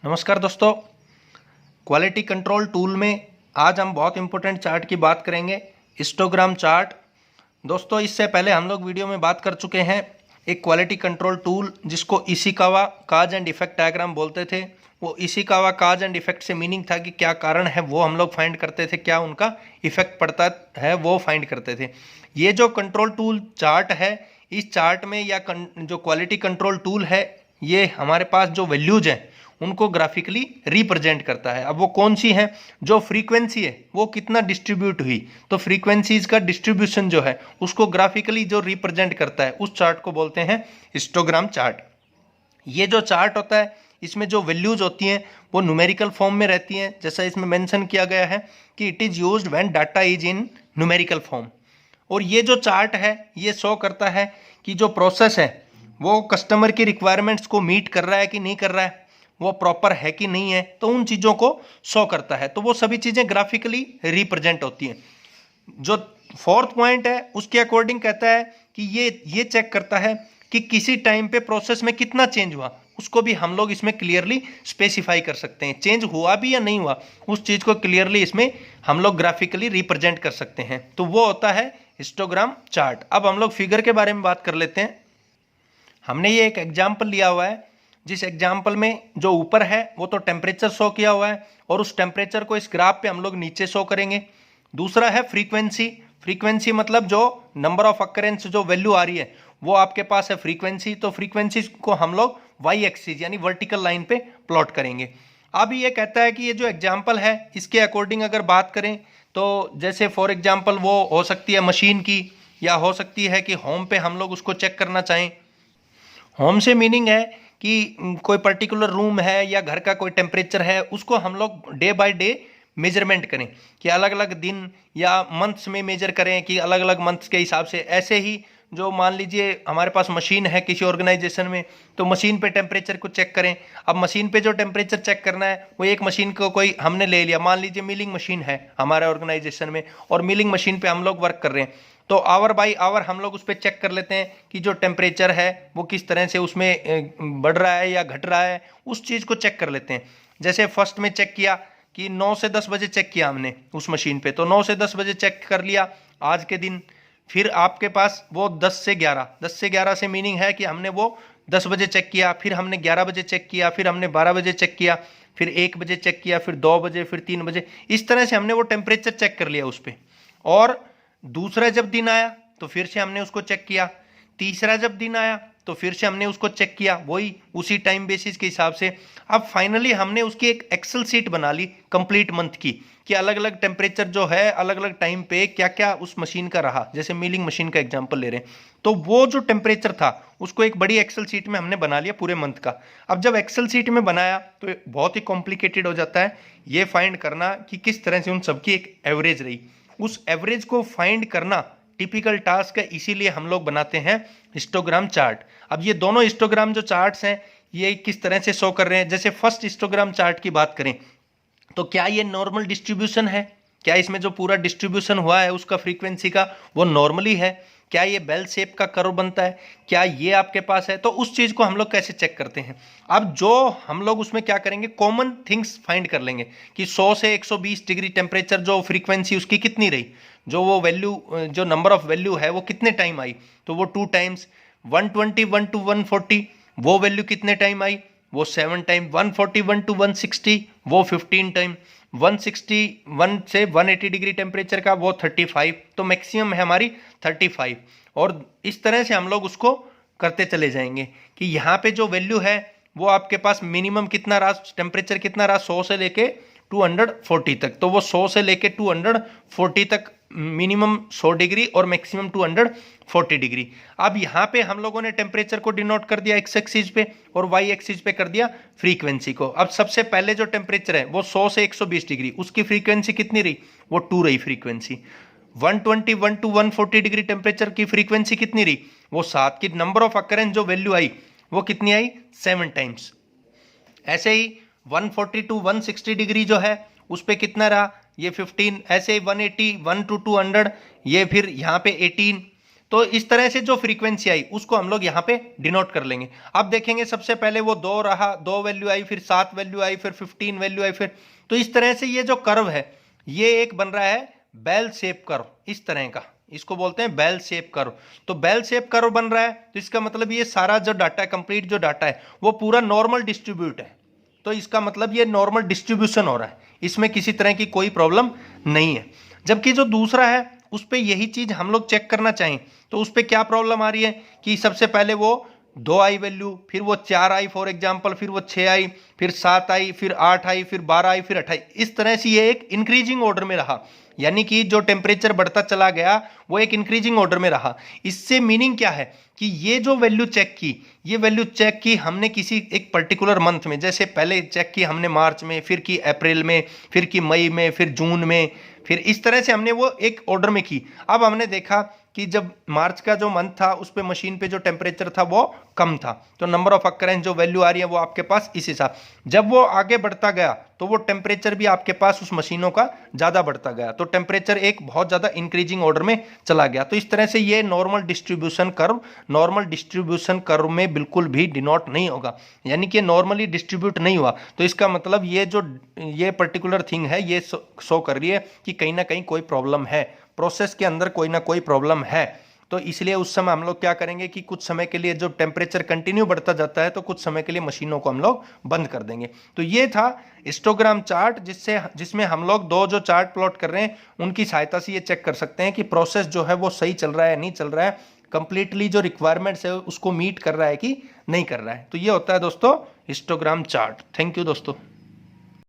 नमस्कार दोस्तों, quality control tool में आज हम बहुत इंपॉर्टेंट चार्ट की बात करेंगे, हिस्टोग्राम चार्ट। दोस्तों, इससे पहले हम लोग वीडियो में बात कर चुके हैं एक क्वालिटी कंट्रोल टूल जिसको Ishikawa cause and effect diagram बोलते थे। वो इशिकावा काज एंड इफेक्ट से मीनिंग था कि क्या कारण है वो हम लोग फाइंड करते थे, क्या उनका इफेक्ट पड़ता है वो फाइंड करते थे। ये जो कंट्रोल टूल चार्ट है, इस चार्ट में या जो क्वालिटी कंट्रोल टूल है, ये हमारे पास जो वैल्यूज हैं उनको ग्राफिकली रिप्रेजेंट करता है। अब वो कौन सी है, जो फ्रीक्वेंसी है वो कितना डिस्ट्रीब्यूट हुई, तो फ्रीक्वेंसीज का डिस्ट्रीब्यूशन जो है उसको ग्राफिकली जो रिप्रेजेंट करता है उस चार्ट को बोलते हैं हिस्टोग्राम चार्ट। ये जो चार्ट होता है इसमें जो वैल्यूज होती हैं वो न्यूमेरिकल फॉर्म में रहती हैं, जैसा इसमें मेंशन किया गया है कि it is used when data is in numerical form. और ये जो चार्ट है ये शो करता है कि जो प्रोसेस है वो कस्टमर की रिक्वायरमेंट्स को मीट कर रहा है कि नहीं कर रहा है, वो प्रॉपर है कि नहीं है, तो उन चीज़ों को शो करता है। तो वो सभी चीज़ें ग्राफिकली रिप्रेजेंट होती हैं। जो फोर्थ पॉइंट है उसके अकॉर्डिंग कहता है कि ये चेक करता है कि किसी टाइम पे प्रोसेस में कितना चेंज हुआ, उसको भी हम लोग इसमें क्लियरली स्पेसिफाई कर सकते हैं। चेंज हुआ भी या नहीं हुआ उस चीज़ को क्लियरली इसमें हम लोग ग्राफिकली रिप्रेजेंट कर सकते हैं। तो वो होता है हिस्टोग्राम चार्ट। अब हम लोग फिगर के बारे में बात कर लेते हैं। हमने ये एक एग्जाम्पल लिया हुआ है, जिस एग्जाम्पल में जो ऊपर है वो तो टेम्परेचर शो किया हुआ है और उस टेम्परेचर को इस ग्राफ पे हम लोग नीचे शो करेंगे। दूसरा है फ्रीक्वेंसी। फ्रीक्वेंसी मतलब जो नंबर ऑफ अकरेंस जो वैल्यू आ रही है वो आपके पास है फ्रीक्वेंसी। तो फ्रीक्वेंसी को हम लोग वाई एक्सिस यानी वर्टिकल लाइन पे प्लॉट करेंगे। अब ये कहता है कि ये जो एग्जाम्पल है इसके अकॉर्डिंग अगर बात करें तो जैसे फॉर एग्जाम्पल वो हो सकती है मशीन की, या हो सकती है कि होम पे हम लोग उसको चेक करना चाहें। होम से मीनिंग है कि कोई पर्टिकुलर रूम है या घर का कोई टेम्परेचर है, उसको हम लोग डे बाय डे मेजरमेंट करें कि अलग अलग दिन या मंथ्स में मेजर करें कि अलग अलग मंथ्स के हिसाब से। ऐसे ही जो मान लीजिए हमारे पास मशीन है किसी ऑर्गेनाइजेशन में, तो मशीन पे टेम्परेचर को चेक करें। अब मशीन पे जो टेम्परेचर चेक करना है वो एक मशीन को कोई हमने ले लिया, मान लीजिए मिलिंग मशीन है हमारे ऑर्गेनाइजेशन में और मिलिंग मशीन पे हम लोग वर्क कर रहे हैं, तो आवर बाई आवर हम लोग उस पर चेक कर लेते हैं कि जो टेम्परेचर है वो किस तरह से उसमें बढ़ रहा है या घट रहा है, उस चीज़ को चेक कर लेते हैं। जैसे फर्स्ट में चेक किया कि 9 से 10 बजे चेक किया हमने उस मशीन पे, तो 9 से 10 बजे चेक कर लिया आज के दिन। फिर आपके पास वो 10 से 11 से मीनिंग है कि हमने वो 10 बजे चेक किया, फिर हमने 11 बजे चेक किया, फिर हमने 12 बजे चेक किया, फिर 1 बजे चेक किया, फिर 2 बजे, फिर 3 बजे। इस तरह से हमने वो टेम्परेचर चेक कर लिया उस पर। और दूसरा जब दिन आया तो फिर से हमने उसको चेक किया, तीसरा जब दिन आया तो फिर से हमने उसको चेक किया, वही उसी टाइम बेसिस के हिसाब से। अब फाइनली हमने उसकी एक एक्सेल सीट बना ली कंप्लीट मंथ की, कि अलग अलग टेम्परेचर जो है अलग अलग टाइम पे क्या क्या उस मशीन का रहा। जैसे मिलिंग मशीन का एग्जांपल ले रहे हैं, तो वो जो टेम्परेचर था उसको एक बड़ी एक्सेल सीट में हमने बना लिया पूरे मंथ का। अब जब एक्सेल सीट में बनाया तो बहुत ही कॉम्प्लिकेटेड हो जाता है ये फाइंड करना कि किस तरह से उन सबकी एक एवरेज रही। उस एवरेज को फाइंड करना टिपिकल टास्क है, इसीलिए हम लोग बनाते हैं हिस्टोग्राम चार्ट। अब ये दोनों हिस्टोग्राम जो चार्ट्स हैं ये किस तरह से शो कर रहे हैं, जैसे फर्स्ट हिस्टोग्राम चार्ट की बात करें तो क्या ये नॉर्मल डिस्ट्रीब्यूशन है, क्या इसमें जो पूरा डिस्ट्रीब्यूशन हुआ है उसका फ्रीक्वेंसी का वो नॉर्मली है, क्या ये बेल शेप का कर्व बनता है, क्या ये आपके पास है, तो उस चीज़ को हम लोग कैसे चेक करते हैं। अब जो हम लोग उसमें क्या करेंगे, कॉमन थिंग्स फाइंड कर लेंगे कि 100 से 120 डिग्री टेम्परेचर जो फ्रीक्वेंसी उसकी कितनी रही, जो वो वैल्यू जो नंबर ऑफ वैल्यू है वो कितने टाइम आई, तो वो 2 टाइम्स। 121 टू 140 वो वैल्यू कितने टाइम आई, वो 7 टाइम। 141 टू 160 वो 15 टाइम। 161 से 180 डिग्री टेम्परेचर का वो 35, तो मैक्सिमम है हमारी 35। और इस तरह से हम लोग उसको करते चले जाएंगे कि यहाँ पे जो वैल्यू है वो आपके पास मिनिमम कितना रहा, टेम्परेचर कितना रहा, 100 से लेके 240 तक, तो वो 100 से लेके 240 तक मिनिमम 100 डिग्री और मैक्सिमम 240 डिग्री। अब यहाँ पे हम लोगों ने टेम्परेचर को डिनोट कर दिया एक्स एक्सिस पे और वाई एक्सिस पे कर दिया फ्रीक्वेंसी को। अब सबसे पहले जो टेम्परेचर है वो 100 से 120 डिग्री, उसकी फ्रीक्वेंसी कितनी रही, वो 2 रही फ्रीक्वेंसी। 121 टू 140 डिग्री टेम्परेचर की फ्रीक्वेंसी कितनी रही, वो 7 की। नंबर ऑफ अकरेंस जो वैल्यू आई वो कितनी आई, 7 टाइम्स। ऐसे ही 140 टू 160 डिग्री जो है उस पे कितना रहा, ये 15। ऐसे ही 180 1 टू 200 ये फिर यहाँ पे 18। तो इस तरह से जो फ्रीक्वेंसी आई उसको हम लोग यहाँ पे डिनोट कर लेंगे। अब देखेंगे सबसे पहले वो 2 रहा, 2 वैल्यू आई, फिर 7 वैल्यू आई, फिर 15 वैल्यू आई, फिर तो इस तरह से ये जो कर्व है ये एक बन रहा है बेल शेप कर्व, इस तरह का, इसको बोलते हैं बेल शेप कर्व। तो बेल शेप कर्व बन रहा है तो इसका मतलब ये सारा जो डाटा है, कंप्लीट जो डाटा है वो पूरा नॉर्मल डिस्ट्रीब्यूट है। तो इसका मतलब ये नॉर्मल डिस्ट्रीब्यूशन हो रहा है, इसमें किसी तरह की कोई प्रॉब्लम नहीं है। जबकि जो दूसरा है उस पर यही चीज हम लोग चेक करना चाहें तो उस पर क्या प्रॉब्लम आ रही है कि सबसे पहले वो 2 आई वैल्यू, फिर वो 4 आई फॉर एग्जाम्पल, फिर वो 6 आई, फिर 7 आई, फिर 8 आई, फिर 12 आई, फिर 28, इस तरह से ये एक इंक्रीजिंग ऑर्डर में रहा। यानी कि जो टेम्परेचर बढ़ता चला गया वो एक इंक्रीजिंग ऑर्डर में रहा। इससे मीनिंग क्या है कि ये जो वैल्यू चेक की, ये वैल्यू चेक की हमने किसी एक पर्टिकुलर मंथ में, जैसे पहले चेक की हमने मार्च में, फिर की अप्रैल में, फिर की मई में, फिर जून में, फिर इस तरह से हमने वो एक ऑर्डर में की। अब हमने देखा कि जब मार्च का जो मंथ था उस पे मशीन पे जो टेम्परेचर था वो कम था, तो नंबर ऑफ अकरेंस जो वैल्यू आ रही है वो आपके पास इस हिसाब। जब वो आगे बढ़ता गया तो वो टेम्परेचर भी आपके पास उस मशीनों का ज़्यादा बढ़ता गया, तो टेम्परेचर एक बहुत ज़्यादा इंक्रीजिंग ऑर्डर में चला गया। तो इस तरह से ये नॉर्मल डिस्ट्रीब्यूशन कर्व में बिल्कुल भी डिनोट नहीं होगा, यानी कि नॉर्मली डिस्ट्रीब्यूट नहीं हुआ। तो इसका मतलब ये पर्टिकुलर थिंग है, ये शो कर रही है कि कहीं ना कहीं कोई प्रॉब्लम है, प्रोसेस के अंदर कोई ना कोई प्रॉब्लम है। तो इसलिए उस समय हम लोग क्या करेंगे कि कुछ समय के लिए जो टेम्परेचर कंटिन्यू बढ़ता जाता है तो कुछ समय के लिए मशीनों को हम लोग बंद कर देंगे। तो ये था हिस्टोग्राम चार्ट, जिसमें हम लोग 2 जो चार्ट प्लॉट कर रहे हैं उनकी सहायता से ये चेक कर सकते हैं कि प्रोसेस जो है वो सही चल रहा है, नहीं चल रहा है, कंप्लीटली जो रिक्वायरमेंट्स है उसको मीट कर रहा है कि नहीं कर रहा है। तो ये होता है दोस्तों हिस्टोग्राम चार्ट। थैंक यू दोस्तों।